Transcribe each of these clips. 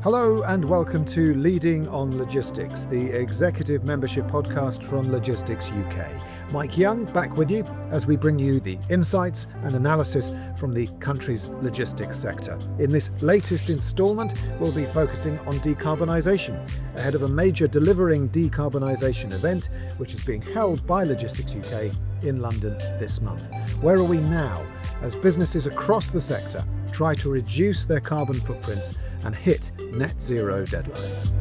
Hello and welcome to Leading on Logistics, the executive membership podcast from Logistics UK. Mike Young back with you as we bring you the insights and analysis from the country's logistics sector. In this latest instalment, we'll be focusing on decarbonisation ahead of a major Delivering Decarbonisation event, which is being held by Logistics UK in London this month. Where are we now as businesses across the sector try to reduce their carbon footprints and hit net zero deadlines?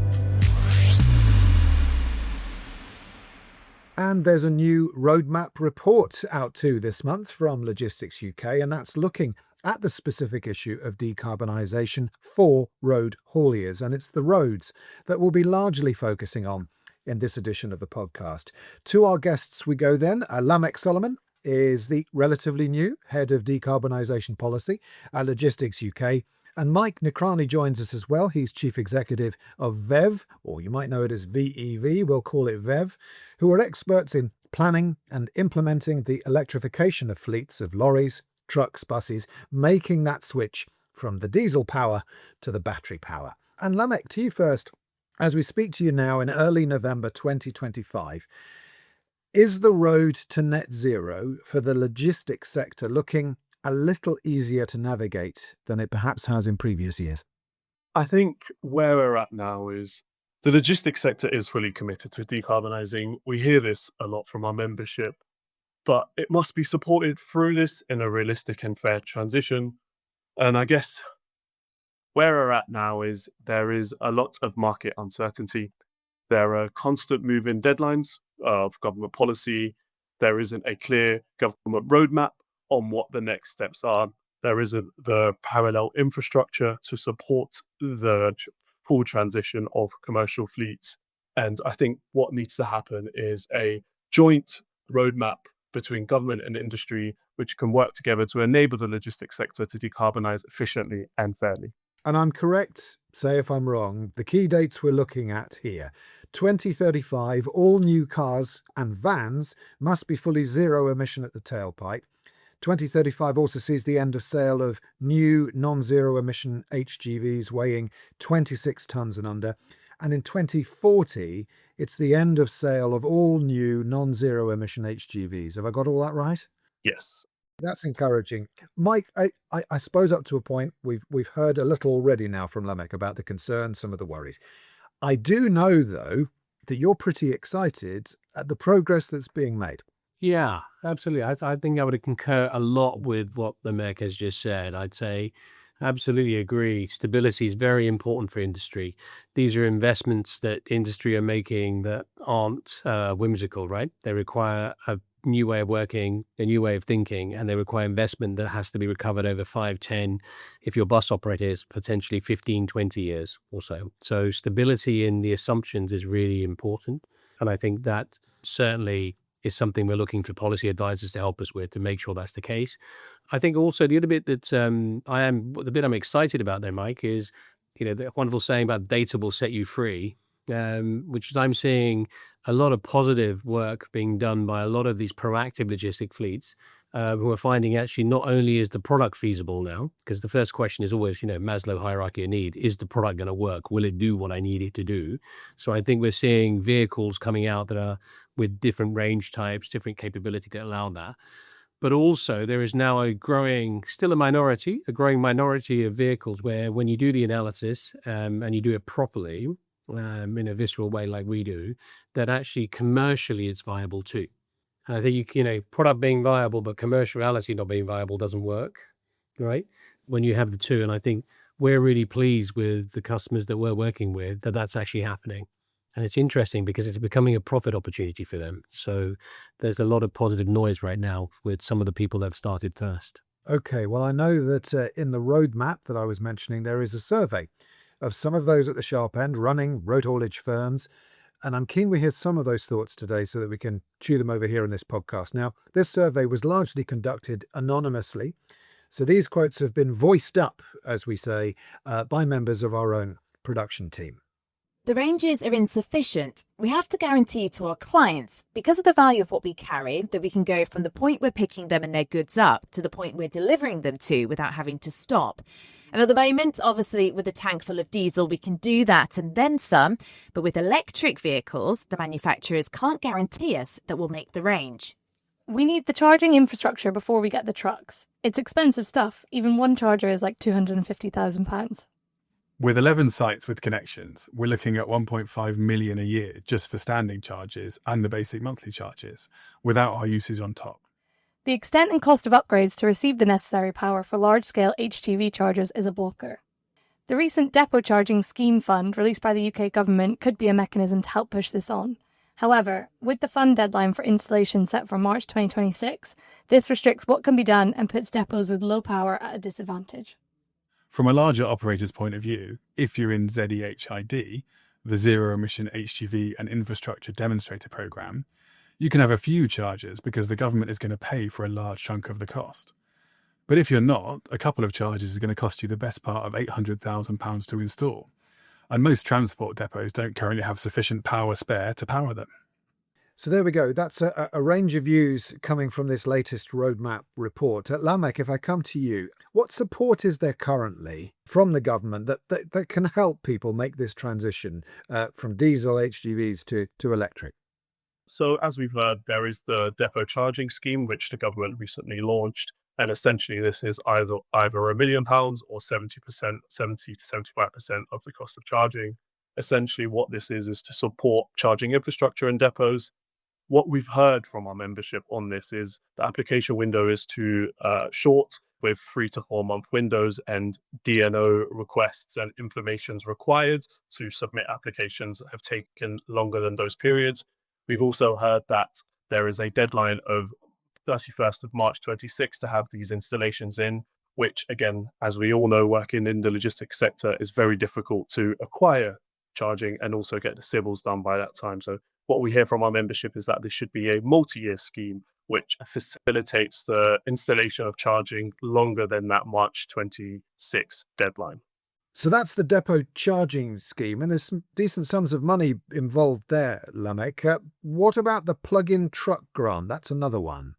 And there's a new roadmap report out too this month from Logistics UK, and that's looking at the specific issue of decarbonisation for road hauliers. And it's the roads that we'll be largely focusing on in this edition of the podcast. To our guests we go then. Lamech Solomon is the relatively new head of Decarbonisation Policy at Logistics UK. And Mike Nakrani joins us as well. He's chief executive of VEV, or you might know it as VEV, we'll call it VEV, who are experts in planning and implementing the electrification of fleets of lorries, trucks, buses, making that switch from the diesel power to the battery power. And Lamech, to you first. As we speak to you now in early November 2025, is the road to net zero for the logistics sector looking a little easier to navigate than it perhaps has in previous years? I think where we're at now is the logistics sector is fully committed to decarbonising. We hear this a lot from our membership, but it must be supported through this in a realistic and fair transition. And I guess where we're at now is there is a lot of market uncertainty. There are constant moving deadlines of government policy. There isn't a clear government roadmap on what the next steps are. There isn't the parallel infrastructure to support the full transition of commercial fleets. And I think what needs to happen is a joint roadmap between government and industry, which can work together to enable the logistics sector to decarbonise efficiently and fairly. And I'm correct, say if I'm wrong, the key dates we're looking at here. 2035, all new cars and vans must be fully zero emission at the tailpipe. 2035 also sees the end of sale of new non-zero emission HGVs weighing 26 tonnes and under. And in 2040, it's the end of sale of all new non-zero emission HGVs. Have I got all that right? Yes. That's encouraging. Mike, I suppose up to a point, we've heard a little already now from Lamech about the concerns, some of the worries. I do know, though, that you're pretty excited at the progress that's being made. Yeah, absolutely. I think I would concur a lot with what Lamech has just said. I'd say absolutely agree. Stability is very important for industry. These are investments that industry are making that aren't whimsical, right? They require a new way of working, a new way of thinking, and they require investment that has to be recovered over 5, 10, if your bus operator is potentially 15, 20 years or so. So stability in the assumptions is really important. And I think that certainly is something we're looking for policy advisors to help us with to make sure that's the case. I think also the other bit that the bit I'm excited about there, Mike, is, the wonderful saying about data will set you free, which is I'm seeing a lot of positive work being done by a lot of these proactive logistic fleets who are finding actually not only is the product feasible now, because the first question is always, Maslow hierarchy of need, is the product going to work? Will it do what I need it to do? So I think we're seeing vehicles coming out that are with different range types, different capability that allow that. But also there is now a growing minority of vehicles where when you do the analysis and you do it properly in a visceral way like we do, that actually commercially it's viable too. And I think, product being viable, but commerciality not being viable doesn't work, right? When you have the two. And I think we're really pleased with the customers that we're working with that that's actually happening. And it's interesting because it's becoming a profit opportunity for them. So there's a lot of positive noise right now with some of the people that have started first. Okay, well, I know that in the roadmap that I was mentioning, there is a survey of some of those at the sharp end running road haulage firms. And I'm keen we hear some of those thoughts today so that we can chew them over here in this podcast. Now, this survey was largely conducted anonymously. So these quotes have been voiced up, as we say, by members of our own production team. The ranges are insufficient. We have to guarantee to our clients, because of the value of what we carry, that we can go from the point we're picking them and their goods up to the point we're delivering them to without having to stop. And at the moment, obviously, with a tank full of diesel, we can do that and then some. But with electric vehicles, the manufacturers can't guarantee us that we'll make the range. We need the charging infrastructure before we get the trucks. It's expensive stuff. Even one charger is like £250,000. With 11 sites with connections, we're looking at 1.5 million a year just for standing charges and the basic monthly charges, without our usage on top. The extent and cost of upgrades to receive the necessary power for large-scale HGV chargers is a blocker. The recent Depot Charging Scheme Fund released by the UK government could be a mechanism to help push this on. However, with the fund deadline for installation set for March 2026, this restricts what can be done and puts depots with low power at a disadvantage. From a larger operator's point of view, if you're in ZEHID, the Zero Emission HGV and Infrastructure Demonstrator Programme, you can have a few chargers because the government is going to pay for a large chunk of the cost. But if you're not, a couple of chargers is going to cost you the best part of £800,000 to install. And most transport depots don't currently have sufficient power spare to power them. So there we go. That's a range of views coming from this latest roadmap report. Lamech, if I come to you, what support is there currently from the government that can help people make this transition from diesel HGVs to electric? So as we've heard, there is the depot charging scheme, which the government recently launched. And essentially, this is either £1 million or 70% to 75% of the cost of charging. Essentially, what this is to support charging infrastructure in depots. What we've heard from our membership on this is the application window is too short, with 3 to 4 month windows, and DNO requests and information's required to submit applications have taken longer than those periods. We've also heard that there is a deadline of 31st of March 26 to have these installations in, which again, as we all know, working in the logistics sector is very difficult to acquire charging and also get the civils done by that time. So what we hear from our membership is that this should be a multi-year scheme which facilitates the installation of charging longer than that March 26 deadline. So that's the depot charging scheme, and there's some decent sums of money involved there, Lamech. What about the plug-in truck grant? That's another one.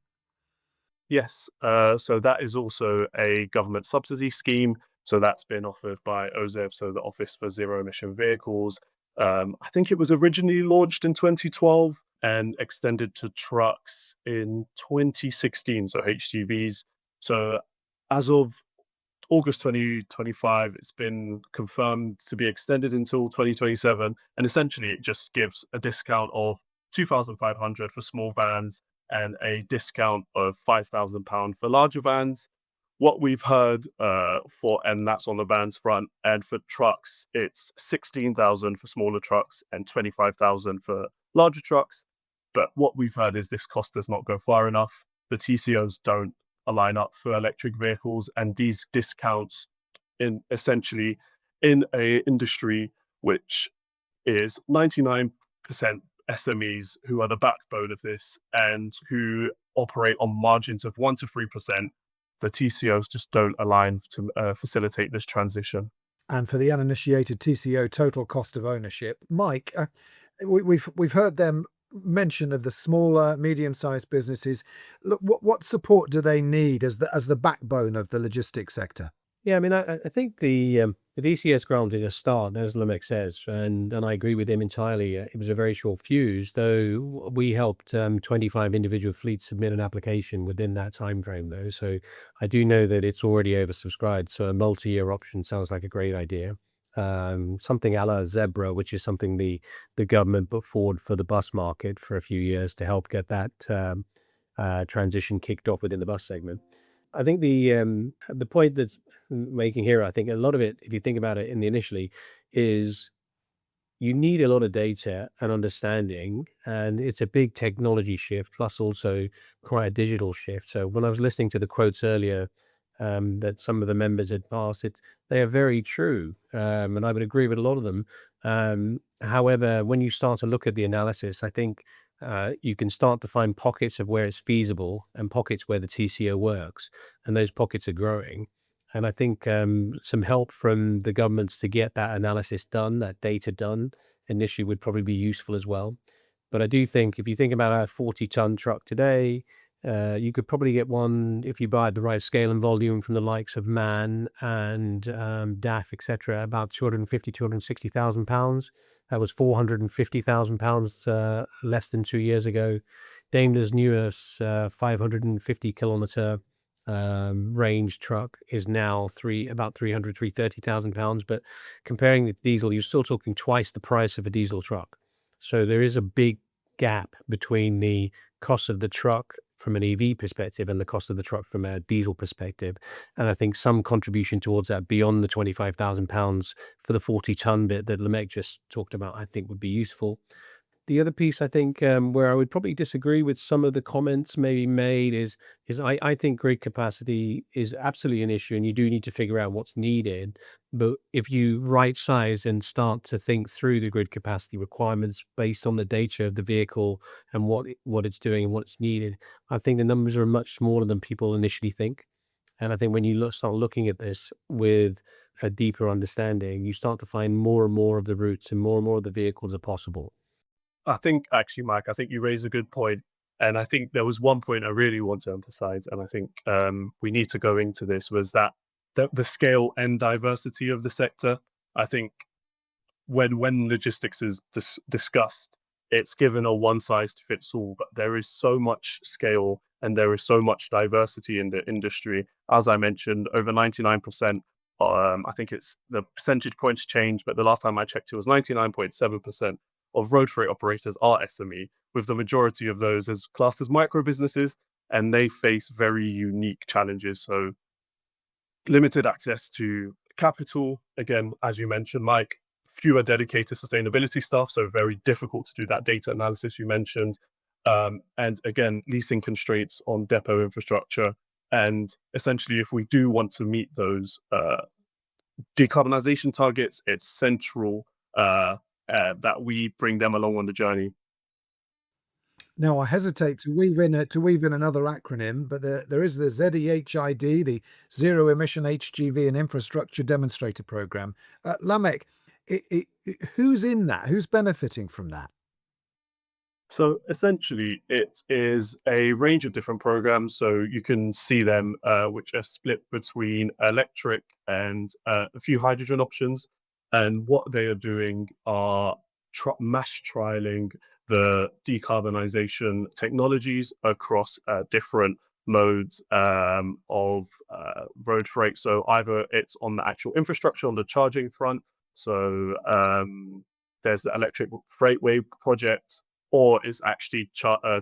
Yes, so that is also a government subsidy scheme. So that's been offered by OZEV, so the Office for Zero Emission Vehicles. I think it was originally launched in 2012 and extended to trucks in 2016, so HGVs. So as of August 2025, it's been confirmed to be extended until 2027. And essentially, it just gives a discount of £2,500 for small vans and a discount of £5,000 for larger vans. What we've heard and that's on the vans front, and for trucks, it's £16,000 for smaller trucks and £25,000 for larger trucks. But what we've heard is this cost does not go far enough. The TCOs don't align up for electric vehicles, and these discounts in essentially in a industry which is 99% SMEs who are the backbone of this and who operate on margins of 1 to 3%. The TCOs just don't align to facilitate this transition. And for the uninitiated TCO, total cost of ownership, Mike, we've heard them mention of the smaller, medium-sized businesses. Look, what support do they need as the backbone of the logistics sector? Yeah, I mean, I think the DCS grant is a start, as Lamech says, and I agree with him entirely. It was a very short fuse, though we helped 25 individual fleets submit an application within that time frame, though. So I do know that it's already oversubscribed. So a multi-year option sounds like a great idea. Something a la Zebra, which is something the government put forward for the bus market for a few years to help get that transition kicked off within the bus segment. I think the point that's making here, I think a lot of it, if you think about it in the initially, is you need a lot of data and understanding, and it's a big technology shift, plus also quite a digital shift. So when I was listening to the quotes earlier that some of the members had passed, they are very true, and I would agree with a lot of them. However, when you start to look at the analysis, I think you can start to find pockets of where it's feasible and pockets where the TCO works, and those pockets are growing. And I think some help from the governments to get that analysis done, that data done initially would probably be useful as well. But I do think if you think about a 40-ton truck today, You could probably get one if you buy at the right scale and volume from the likes of MAN and DAF, etc. About 250, 260,000 pounds. That was 450,000 pounds less than 2 years ago. Daimler's newest 550 kilometer range truck is now about 300, 330,000 pounds. But comparing the diesel, you're still talking twice the price of a diesel truck. So there is a big gap between the cost of the truck from an EV perspective and the cost of the truck from a diesel perspective. And I think some contribution towards that beyond the £25,000 for the 40-ton bit that Lamech just talked about, I think would be useful. The other piece I think where I would probably disagree with some of the comments maybe made is I think grid capacity is absolutely an issue and you do need to figure out what's needed. But if you right size and start to think through the grid capacity requirements based on the data of the vehicle and what it's doing and what's needed, I think the numbers are much smaller than people initially think. And I think when you start looking at this with a deeper understanding, you start to find more and more of the routes and more of the vehicles are possible. I think actually, Mike, I think you raised a good point. And I think there was one point I really want to emphasize, and I think we need to go into this, was that the scale and diversity of the sector. I think when logistics is discussed, it's given a one size fits all, but there is so much scale and there is so much diversity in the industry. As I mentioned, over 99%. I think it's the percentage points change, but the last time I checked, it was 99.7% of road freight operators are SME, with the majority of those as classed as micro businesses, and they face very unique challenges. So limited access to capital, again, as you mentioned, Mike, fewer dedicated sustainability staff, so very difficult to do that data analysis you mentioned. And again, leasing constraints on depot infrastructure. And essentially, if we do want to meet those decarbonisation targets, it's central that we bring them along on the journey. Now, I hesitate to weave in another acronym, but there is the ZEHID, the Zero Emission HGV and Infrastructure Demonstrator Program. Lamech, who's in that? Who's benefiting from that? So essentially, it is a range of different programs. So you can see them, which are split between electric and a few hydrogen options. And what they are doing are mass trialing the decarbonisation technologies across different modes of road freight. So either it's on the actual infrastructure on the charging front. So there's the electric freightway project, or is actually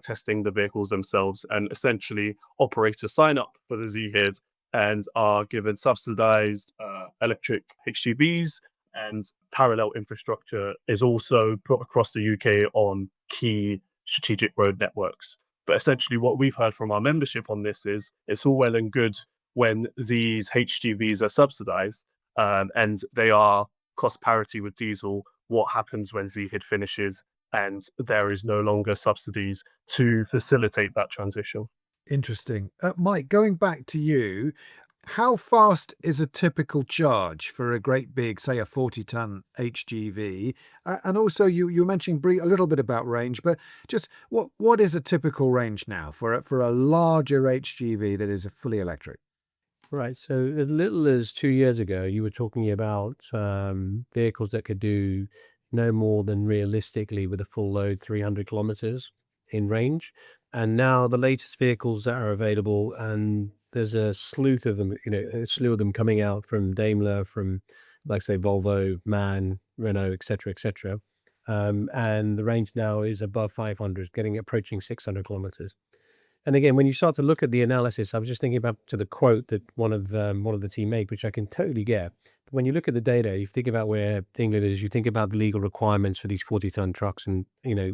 testing the vehicles themselves. And essentially, operators sign up for the ZHID and are given subsidized electric HGVs, and parallel infrastructure is also put across the UK on key strategic road networks. But essentially, what we've heard from our membership on this is it's all well and good when these HGVs are subsidized and they are cost parity with diesel. What happens when ZHID finishes and there is no longer subsidies to facilitate that transition? Interesting. Mike, going back to you, how fast is a typical charge for a great big, say, a 40-ton HGV? And also, you were mentioning a little bit about range, but just what is a typical range now for a larger HGV that is fully electric? Right. So as little as 2 years ago, you were talking about vehicles that could do no more than realistically with a full load 300 kilometers in range. And now the latest vehicles that are available, and there's a slew of them, a slew of them coming out from Daimler, from like say Volvo, MAN, Renault, etc., etc. And the range now is above 500, approaching 600 kilometers. And again, when you start to look at the analysis, I was just thinking about to the quote that one of the team made, which I can totally get. But when you look at the data, you think about where England is, you think about the legal requirements for these 40-ton trucks, and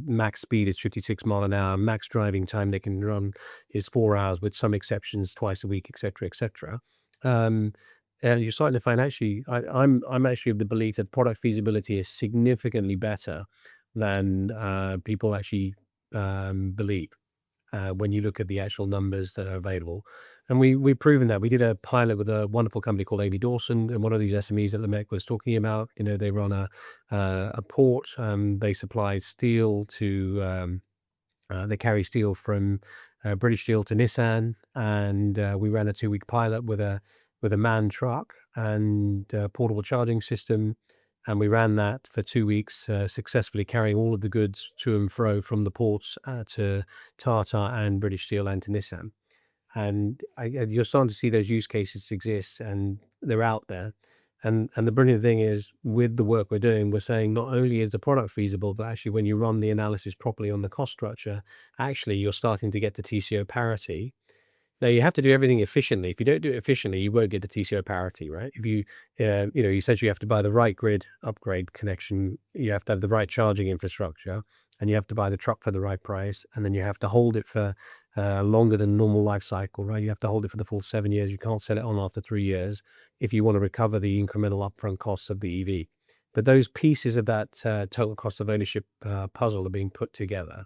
max speed is 56 mile an hour, max driving time they can run is 4 hours, with some exceptions twice a week, etc., etc. And you're starting to find actually, I'm actually of the belief that product feasibility is significantly better than people actually believe when you look at the actual numbers that are available. And we've proven that. We did a pilot with a wonderful company called AB Dawson, and one of these SMEs that Lamech was talking about. They run a port. They supply steel to They carry steel from British Steel to Nissan, and we ran a 2-week pilot with a manned truck and a portable charging system, and we ran that for 2 weeks, successfully carrying all of the goods to and fro from the ports to Tata and British Steel and to Nissan. And you're starting to see those use cases exist, and they're out there. And the brilliant thing is, with the work we're doing, we're saying not only is the product feasible, but actually when you run the analysis properly on the cost structure, actually you're starting to get to TCO parity. Now you have to do everything efficiently. If you don't do it efficiently, you won't get to TCO parity, right? If you, you essentially have to buy the right grid upgrade connection, you have to have the right charging infrastructure, and you have to buy the truck for the right price, and then you have to hold it for longer than normal life cycle, right? You have to hold it for the full 7 years. You can't sell it on after 3 years if you want to recover the incremental upfront costs of the EV. But those pieces of that total cost of ownership puzzle are being put together.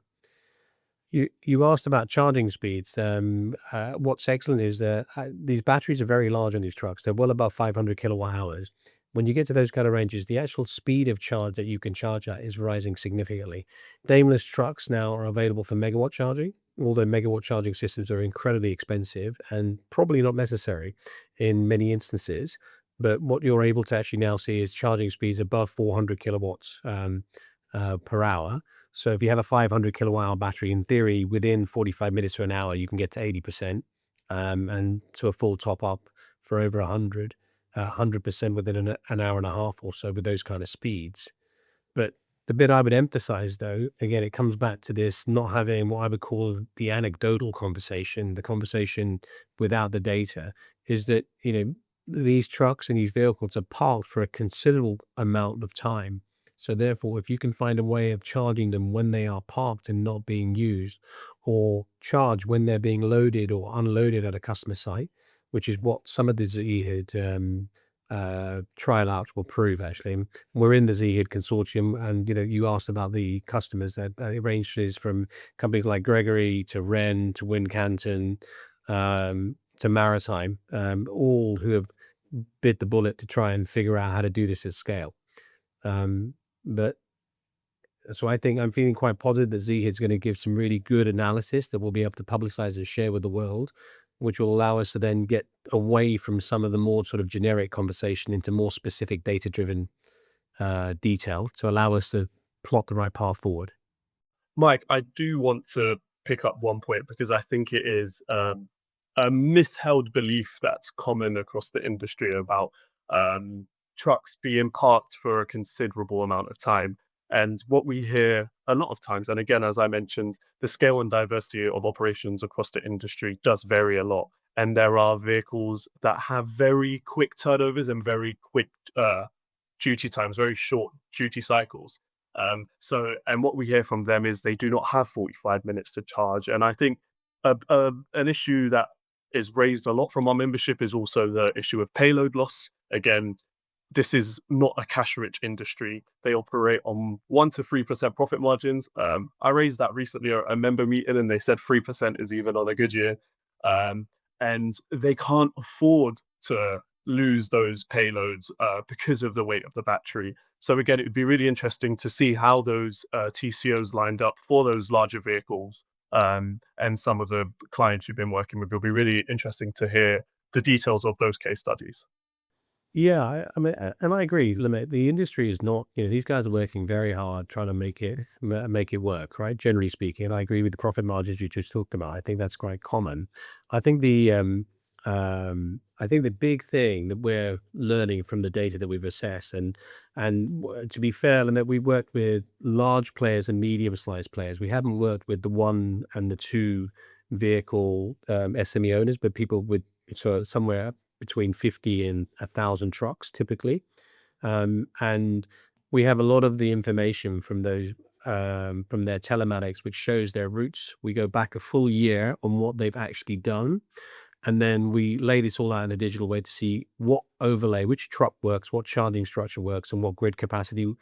You asked about charging speeds. What's excellent is that these batteries are very large on these trucks. They're well above 500 kilowatt hours. When you get to those kind of ranges, the actual speed of charge that you can charge at is rising significantly. Daimler's trucks now are available for megawatt charging, although megawatt charging systems are incredibly expensive and probably not necessary in many instances. But what you're able to actually now see is charging speeds above 400 kilowatts per hour. So if you have a 500 kilowatt hour battery, in theory, within 45 minutes to an hour, you can get to 80%, and to a full top up for over 100% within an hour and a half or so with those kind of speeds. But the bit I would emphasize, though, again, it comes back to this not having what I would call the anecdotal conversation, the conversation without the data, is that, these trucks and these vehicles are parked for a considerable amount of time. So therefore, if you can find a way of charging them when they are parked and not being used, or charge when they're being loaded or unloaded at a customer site, which is what some of the ZHID trial outs will prove, actually. We're in the ZHID consortium, and you asked about the customers that it ranges from companies like Gregory to Wren to Wincanton to Maritime, all who have bit the bullet to try and figure out how to do this at scale. But so I think I'm feeling quite positive that ZHID is going to give some really good analysis that we'll be able to publicize and share with the world, which will allow us to then get away from some of the more sort of generic conversation into more specific data-driven detail to allow us to plot the right path forward. Mike, I do want to pick up one point because I think it is a misheld belief that's common across the industry about trucks being parked for a considerable amount of time. And what we hear a lot of times, and again, as I mentioned, the scale and diversity of operations across the industry does vary a lot. And there are vehicles that have very quick turnovers and very quick duty times, very short duty cycles. And what we hear from them is they do not have 45 minutes to charge. And I think an issue that is raised a lot from our membership is also the issue of payload loss. Again, this is not a cash-rich industry. They operate on 1% to 3% profit margins. I raised that recently at a member meeting, and they said 3% is even on a good year. And they can't afford to lose those payloads because of the weight of the battery. So again, it would be really interesting to see how those TCOs lined up for those larger vehicles. And some of the clients you've been working with, it'll be really interesting to hear the details of those case studies. Yeah, I mean, and I agree. Lamech, the industry is not, these guys are working very hard trying to make it work, right? Generally speaking, and I agree with the profit margins you just talked about. I think that's quite common. I think the big thing that we're learning from the data that we've assessed, and to be fair, Lamech, we've worked with large players and medium-sized players. We haven't worked with the 1 and the 2 vehicle SME owners, but people with somewhere between 50 and 1,000 trucks typically. And we have a lot of the information from those from their telematics, which shows their routes. We go back a full year on what they've actually done. And then we lay this all out in a digital way to see what overlay, which truck works, what charging structure works, and what grid capacity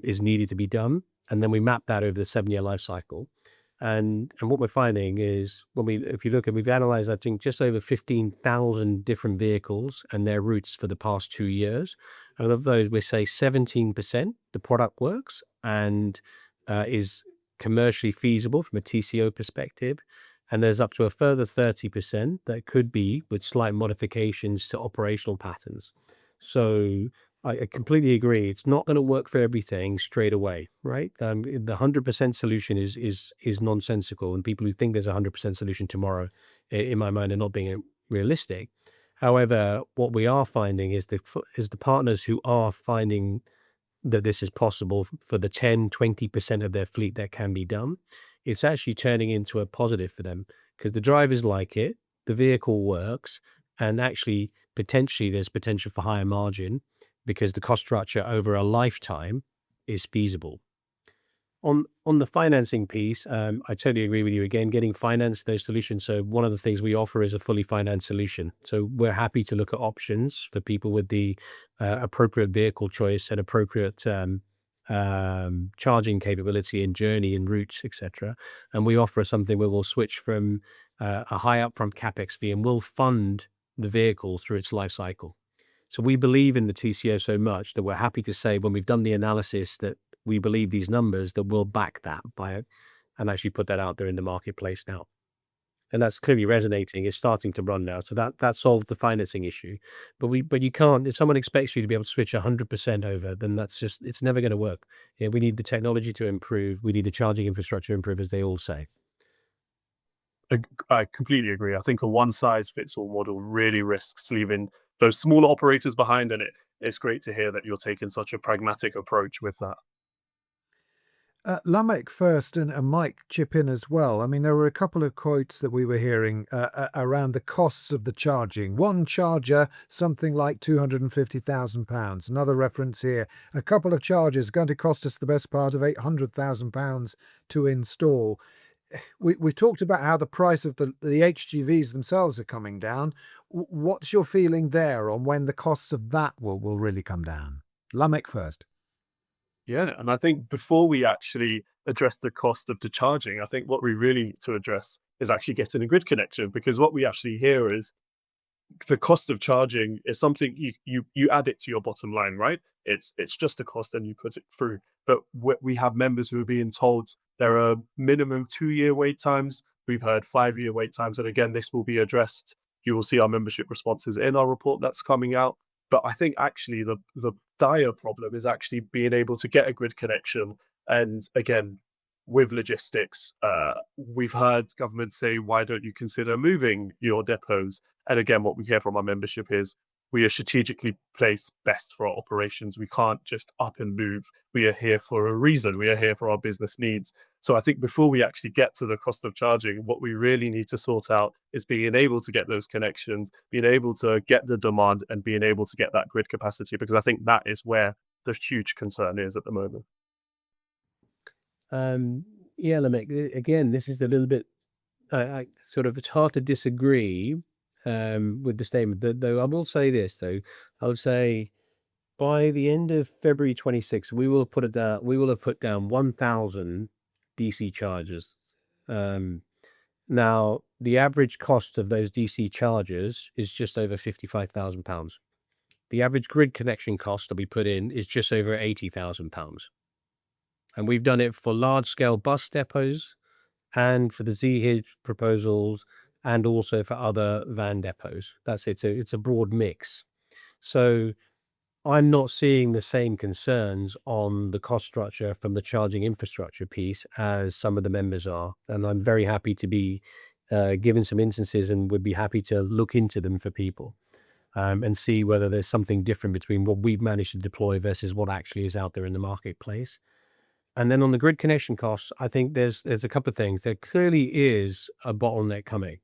is needed to be done. And then we map that over the 7-year life cycle. And what we're finding is if you look at, we've analyzed, I think, just over 15,000 different vehicles and their routes for the past 2 years. And of those, we say 17% the product works and is commercially feasible from a TCO perspective. And there's up to a further 30% that could be with slight modifications to operational patterns. So I completely agree. It's not going to work for everything straight away, right? The 100% solution is nonsensical, and people who think there's a 100% solution tomorrow, in my mind, are not being realistic. However, what we are finding is the partners who are finding that this is possible for the 10-20% of their fleet that can be done, it's actually turning into a positive for them because the drivers like it, the vehicle works, and actually potentially there's potential for higher margin because the cost structure over a lifetime is feasible. On the financing piece, I totally agree with you. Again, getting financed those solutions. So one of the things we offer is a fully financed solution. So we're happy to look at options for people with the appropriate vehicle choice and appropriate charging capability and journey and routes, etc. And we offer something where we'll switch from a high upfront capex fee and we'll fund the vehicle through its life cycle. So we believe in the TCO so much that we're happy to say when we've done the analysis that we believe these numbers, that we'll back that and actually put that out there in the marketplace now. And that's clearly resonating. It's starting to run now. So that solves the financing issue. But you can't, if someone expects you to be able to switch 100% over, then it's never going to work. Yeah, we need the technology to improve. We need the charging infrastructure to improve, as they all say. I completely agree. I think a one-size-fits-all model really risks leaving those smaller operators behind, and it's great to hear that you're taking such a pragmatic approach with that. Lamech first, and Mike chip in as well. I mean, there were a couple of quotes that we were hearing around the costs of the charging. One charger, something like £250,000. Another reference here, a couple of chargers going to cost us the best part of £800,000 to install. We talked about how the price of the HGVs themselves are coming down. What's your feeling there on when the costs of that will really come down? Lamech first. Yeah, and I think before we actually address the cost of the charging, I think what we really need to address is actually getting a grid connection, because what we actually hear is the cost of charging is something you add it to your bottom line, right? It's just a cost and you put it through. But we have members who are being told there are minimum 2-year wait times. We've heard 5-year wait times, and again, this will be addressed. You will see our membership responses in our report that's coming out. But I think actually the dire problem is actually being able to get a grid connection. And again, with logistics, we've heard governments say, why don't you consider moving your depots? And again, what we hear from our membership is we are strategically placed best for our operations. We can't just up and move. We are here for a reason. We are here for our business needs. So I think before we actually get to the cost of charging, what we really need to sort out is being able to get those connections, being able to get the demand, and being able to get that grid capacity, because I think that is where the huge concern is at the moment. Yeah, Lamech, again, this is a little bit, I sort of, it's hard to disagree with the statement. Though I will say this, though, I would say by the end of February 26th, we will have put down 1,000 DC chargers. Now, the average cost of those DC chargers is just over £55,000. The average grid connection cost that we put in is just over £80,000. And we've done it for large-scale bus depots and for the ZHID proposals and also for other van depots. It's a broad mix. So I'm not seeing the same concerns on the cost structure from the charging infrastructure piece as some of the members are. And I'm very happy to be given some instances and would be happy to look into them for people and see whether there's something different between what we've managed to deploy versus what actually is out there in the marketplace. And then on the grid connection costs, I think there's a couple of things. There clearly is a bottleneck coming.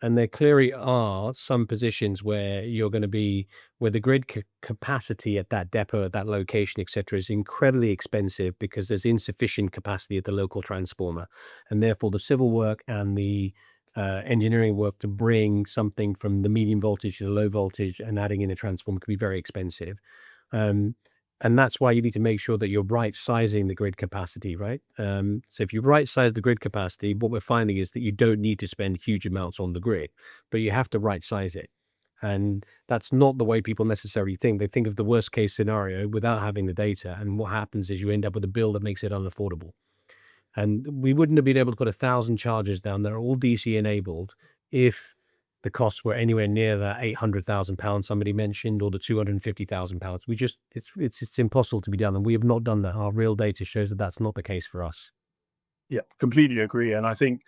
And there clearly are some positions where where the grid capacity at that depot, at that location, etc., is incredibly expensive because there's insufficient capacity at the local transformer. And therefore the civil work and the engineering work to bring something from the medium voltage to the low voltage and adding in a transformer can be very expensive. And that's why you need to make sure that you're right sizing the grid capacity, right? So if you right size the grid capacity, what we're finding is that you don't need to spend huge amounts on the grid, but you have to right size it. And that's not the way people necessarily think. They think of the worst case scenario without having the data. And what happens is you end up with a bill that makes it unaffordable. And we wouldn't have been able to put 1,000 chargers down. They're all DC enabled if the costs were anywhere near that £800,000 somebody mentioned, or the £250,000. We just, it's impossible to be done. And we have not done that. Our real data shows that that's not the case for us. Yeah, completely agree. And I think,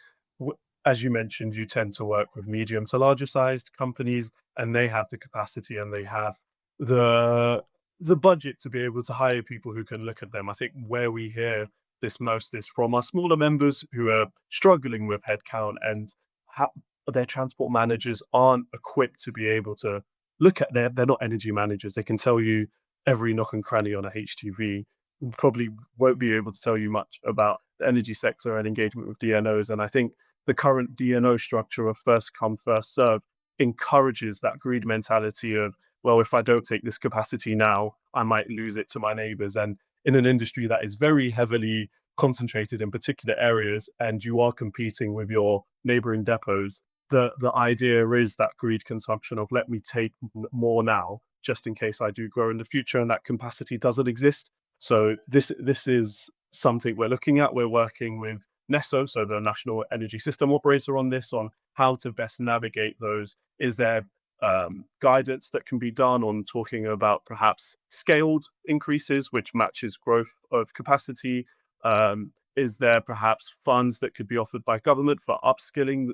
as you mentioned, you tend to work with medium to larger sized companies, and they have the capacity and they have the budget to be able to hire people who can look at them. I think where we hear this most is from our smaller members who are struggling with headcount, and their transport managers aren't equipped to be able to look at they're not energy managers. They can tell you every nook and cranny on a HGV, probably won't be able to tell you much about the energy sector and engagement with DNOs. And I think the current DNO structure of first come, first serve encourages that greed mentality of, well, if I don't take this capacity now, I might lose it to my neighbors. And in an industry that is very heavily concentrated in particular areas, and you are competing with your neighboring depots, the idea is that greed consumption of, let me take more now, just in case I do grow in the future, and that capacity doesn't exist. So this is something we're looking at. We're working with NESO, so the National Energy System Operator, on this, on how to best navigate those. Is there guidance that can be done on talking about perhaps scaled increases, which matches growth of capacity? Is there perhaps funds that could be offered by government for upskilling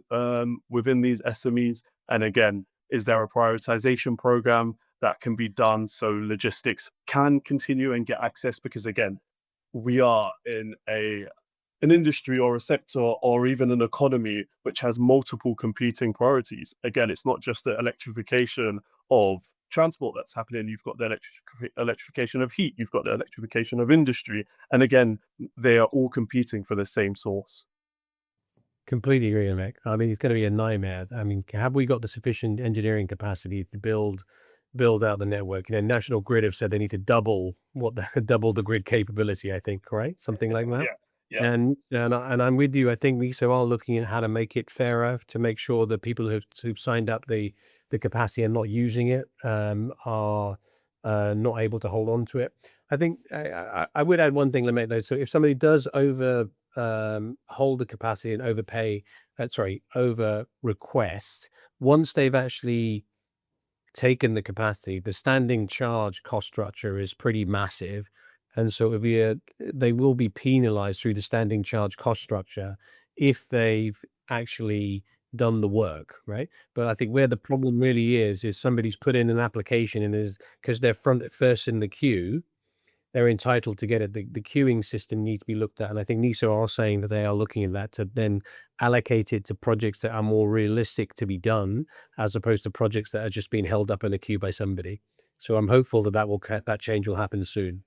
within these SMEs? And again, is there a prioritization program that can be done so logistics can continue and get access? Because again, we are in an industry or a sector or even an economy which has multiple competing priorities. Again, it's not just the electrification of transport that's happening. You've got the electrification of heat, you've got the electrification of industry. And again, they are all competing for the same source. Completely agree, Mick. I mean, it's going to be a nightmare. I mean, have we got the sufficient engineering capacity to build out the network? You know, National Grid have said they need to double double the grid capability, I think, right? Something like that. Yeah. And I'm with you. I think we so are looking at how to make it fairer, to make sure that people who've signed up the capacity and not using it are not able to hold on to it. I think I would add one thing, Lamech, though. So if somebody does hold the capacity and over request, once they've actually taken the capacity, the standing charge cost structure is pretty massive. And so they will be penalized through the standing charge cost structure if they've actually done the work, right? But I think where the problem really is somebody's put in an application and is, because they're first in the queue, they're entitled to get it. The queuing system needs to be looked at. And I think NISO are saying that they are looking at that to then allocate it to projects that are more realistic to be done, as opposed to projects that are just being held up in a queue by somebody. So I'm hopeful that change will happen soon.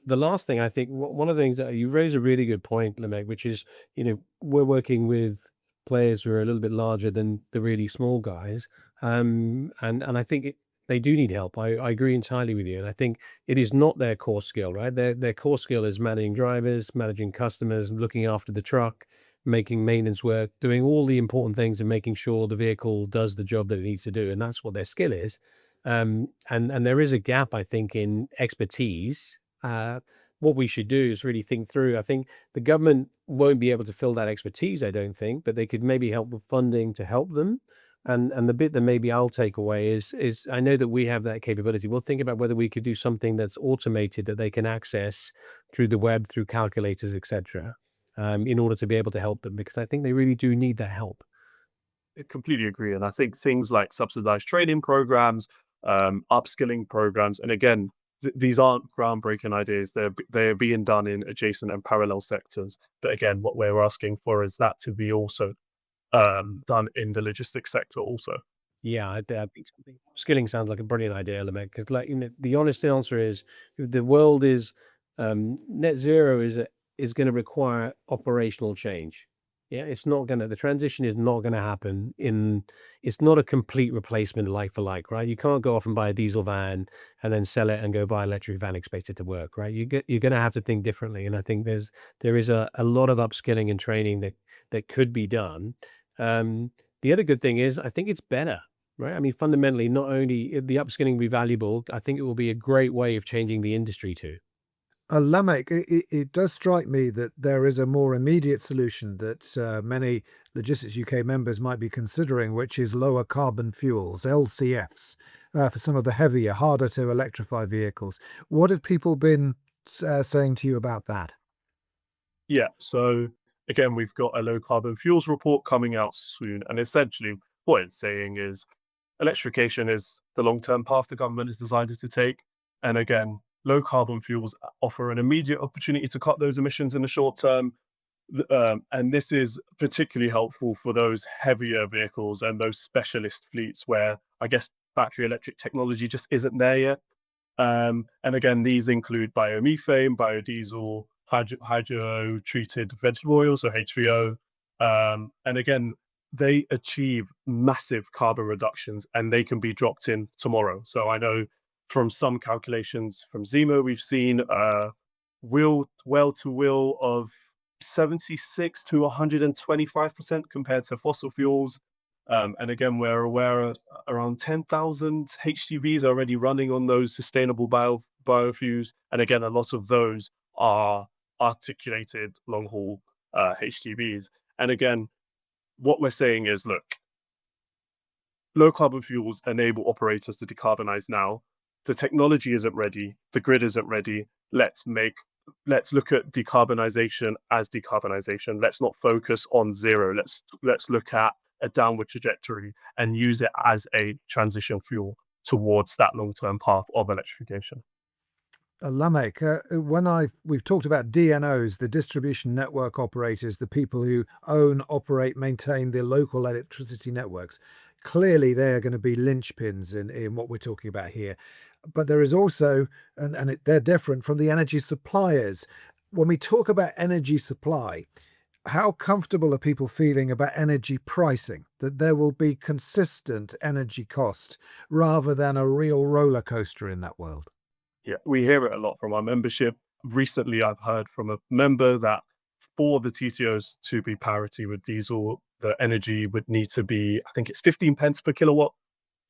The last thing, I think, one of the things that you raise a really good point, Lamech, which is, we're working with players who are a little bit larger than the really small guys. And I think they do need help. I agree entirely with you. And I think it is not their core skill, right? Their core skill is managing drivers, managing customers, looking after the truck, making maintenance work, doing all the important things and making sure the vehicle does the job that it needs to do. And that's what their skill is. And there is a gap, I think, in expertise. What we should do is really think through. I think the government won't be able to fill that expertise, I don't think, but they could maybe help with funding to help them. And the bit that maybe I'll take away is I know that we have that capability. We'll think about whether we could do something that's automated that they can access through the web, through calculators, etc., in order to be able to help them, because I think they really do need that help. I completely agree. And I think things like subsidized training programs, upskilling programs, and again, these aren't groundbreaking ideas. They're being done in adjacent and parallel sectors. But again, what we're asking for is that to be also done in the logistics sector also. Yeah, I think skilling sounds like a brilliant idea, Lamech, because the honest answer is the world is net zero is going to require operational change. Yeah, the transition is not going to happen it's not a complete replacement like for like, right? You can't go off and buy a diesel van and then sell it and go buy an electric van, expect it to work, right? You're going to have to think differently. And I think there is a lot of upskilling and training that could be done. The other good thing is I think it's better. Right. I mean, fundamentally, not only the upskilling will be valuable, I think it will be a great way of changing the industry too. Lamech, it does strike me that there is a more immediate solution that many Logistics UK members might be considering, which is lower carbon fuels, LCFs, for some of the heavier, harder to electrify vehicles. What have people been saying to you about that? Yeah, so again, we've got a low carbon fuels report coming out soon. And essentially, what it's saying is electrification is the long term path the government has decided to take. And again, low carbon fuels offer an immediate opportunity to cut those emissions in the short term. And this is particularly helpful for those heavier vehicles and those specialist fleets where I guess battery electric technology just isn't there yet. And again, these include biomethane, biodiesel, hydro-treated vegetable oil, so HVO. And again, they achieve massive carbon reductions and they can be dropped in tomorrow. So I know from some calculations from Zemo, we've seen well to will of 76 to 125% compared to fossil fuels. And again, we're aware around 10,000 HGVs are already running on those sustainable biofuels. And again, a lot of those are articulated long haul HGVs. And again, what we're saying is, look, low carbon fuels enable operators to decarbonize now. The technology isn't ready. The grid isn't ready. Let's look at decarbonisation as decarbonisation. Let's not focus on zero. Let's look at a downward trajectory and use it as a transition fuel towards that long-term path of electrification. Lamech, we've talked about DNOs, the distribution network operators, the people who own, operate, maintain the local electricity networks. Clearly, they are going to be linchpins in what we're talking about here. But there is also, they're different from the energy suppliers. When we talk about energy supply, how comfortable are people feeling about energy pricing, that there will be consistent energy cost rather than a real roller coaster in that world? Yeah, we hear it a lot from our membership. Recently, I've heard from a member that for the TCOs to be parity with diesel, the energy would need to be, I think it's 15 pence per kilowatt.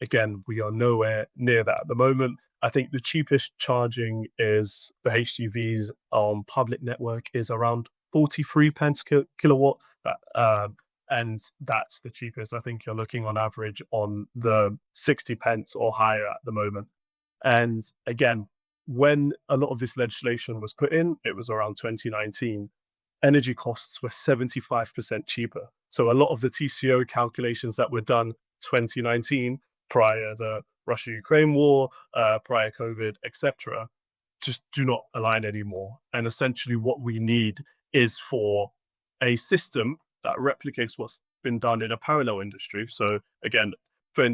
Again, we are nowhere near that at the moment. I think the cheapest charging is for HGVs on public network is around 43 pence kilowatt. And that's the cheapest. I think you're looking on average on the 60 pence or higher at the moment. And again, when a lot of this legislation was put in, it was around 2019. Energy costs were 75% cheaper. So a lot of the TCO calculations that were done 2019, prior the Russia-Ukraine war, prior COVID, etc., just do not align anymore. And essentially what we need is for a system that replicates what's been done in a parallel industry. So again, for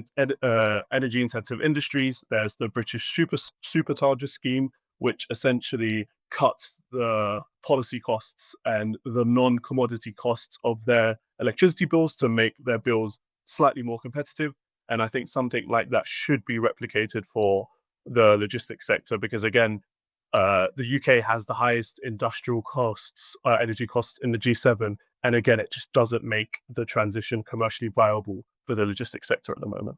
energy intensive industries, there's the British Supercharger scheme, which essentially cuts the policy costs and the non-commodity costs of their electricity bills to make their bills slightly more competitive. And I think something like that should be replicated for the logistics sector because, again, the UK has the highest industrial costs, energy costs in the G7. And again, it just doesn't make the transition commercially viable for the logistics sector at the moment.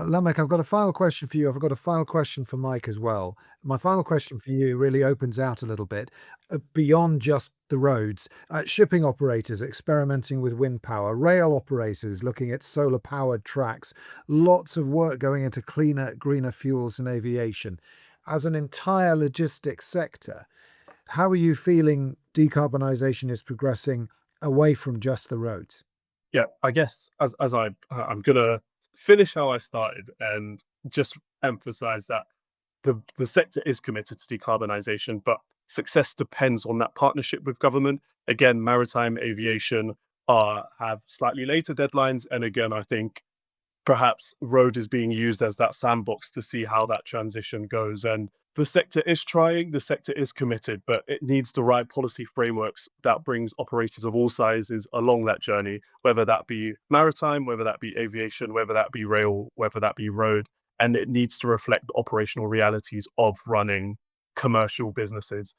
Lamech, I've got a final question for you. I've got a final question for Mike as well. My final question for you really opens out a little bit beyond just the roads. Shipping operators experimenting with wind power, rail operators looking at solar powered tracks, lots of work going into cleaner, greener fuels and aviation. As an entire logistics sector, how are you feeling decarbonisation is progressing away from just the roads? Yeah, I guess I'm gonna finish how I started and just emphasize that the sector is committed to decarbonisation, but success depends on that partnership with government. Again, maritime aviation have slightly later deadlines, and again, I think perhaps road is being used as that sandbox to see how that transition goes. And the sector is trying, the sector is committed, but it needs the right policy frameworks that brings operators of all sizes along that journey, whether that be maritime, whether that be aviation, whether that be rail, whether that be road. And it needs to reflect the operational realities of running commercial businesses.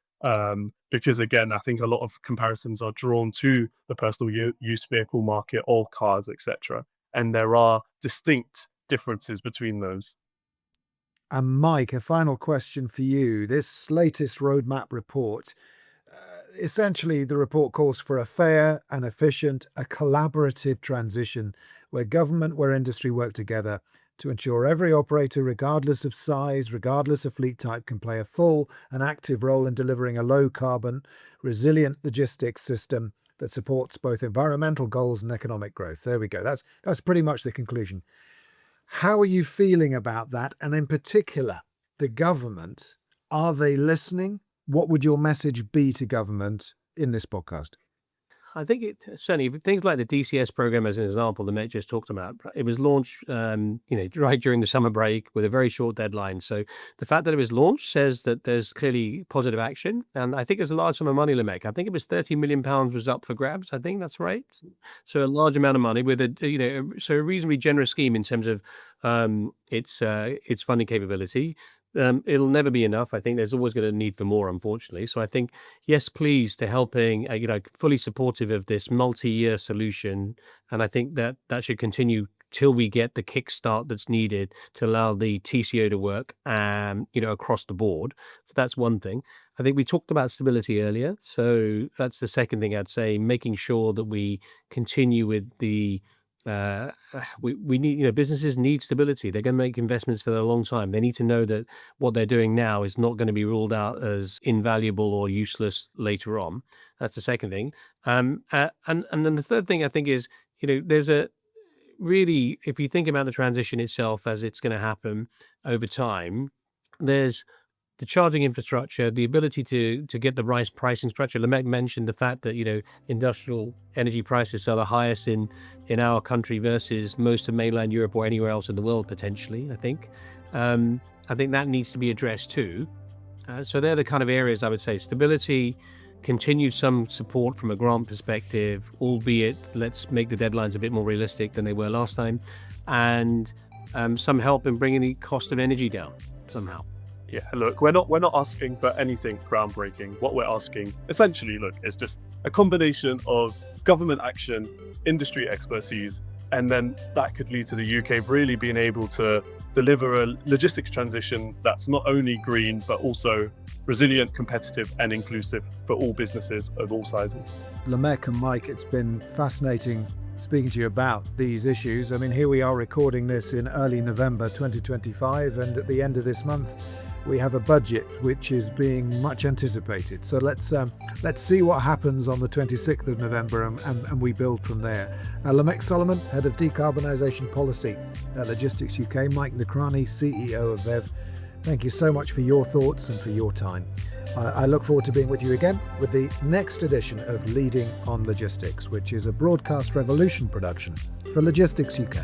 Because again, I think a lot of comparisons are drawn to the personal use vehicle market, all cars, etc. And there are distinct differences between those. And Mike, a final question for you. This latest roadmap report, essentially the report calls for a fair and efficient, a collaborative transition where government, where industry work together to ensure every operator, regardless of size, regardless of fleet type, can play a full and active role in delivering a low carbon, resilient logistics system that supports both environmental goals and economic growth. There we go. That's pretty much the conclusion. How are you feeling about that? And in particular, the government, are they listening? What would your message be to government in this podcast? I think it certainly things like the DCS program, as an example, the Met just talked about. It was launched, right during the summer break with a very short deadline. So the fact that it was launched says that there's clearly positive action, and I think it was a large sum of money, Lamech. I think it was £30 million was up for grabs. I think that's right. So a large amount of money with a reasonably generous scheme in terms of its funding capability. It'll never be enough. I think there's always going to need for more, unfortunately. So I think, yes, please, to helping, fully supportive of this multi-year solution. And I think that should continue till we get the kickstart that's needed to allow the TCO to work, across the board. So that's one thing. I think we talked about stability earlier. So that's the second thing I'd say, making sure that we continue with the we need, businesses need stability. They're going to make investments for a long time. They need to know that what they're doing now is not going to be ruled out as invaluable or useless later on. That's the second thing. And then the third thing I think is, there's a really, if you think about the transition itself as it's going to happen over time, there's the charging infrastructure, the ability to get the right pricing structure. Lamech mentioned the fact that, industrial energy prices are the highest in our country versus most of mainland Europe or anywhere else in the world, potentially, I think. I think that needs to be addressed too. So they're the kind of areas I would say: stability, continued some support from a grant perspective, albeit let's make the deadlines a bit more realistic than they were last time, and some help in bringing the cost of energy down somehow. Yeah, look, we're not asking for anything groundbreaking. What we're asking, essentially, is just a combination of government action, industry expertise, and then that could lead to the UK really being able to deliver a logistics transition that's not only green, but also resilient, competitive, and inclusive for all businesses of all sizes. Lamech and Mike, it's been fascinating speaking to you about these issues. I mean, here we are recording this in early November 2025, and at the end of this month, we have a budget which is being much anticipated. So let's see what happens on the 26th of November and we build from there. Lamech Solomon, Head of Decarbonisation Policy at Logistics UK, Mike Nakrani, CEO of VEV. Thank you so much for your thoughts and for your time. I look forward to being with you again with the next edition of Leading on Logistics, which is a Broadcast Revolution production for Logistics UK.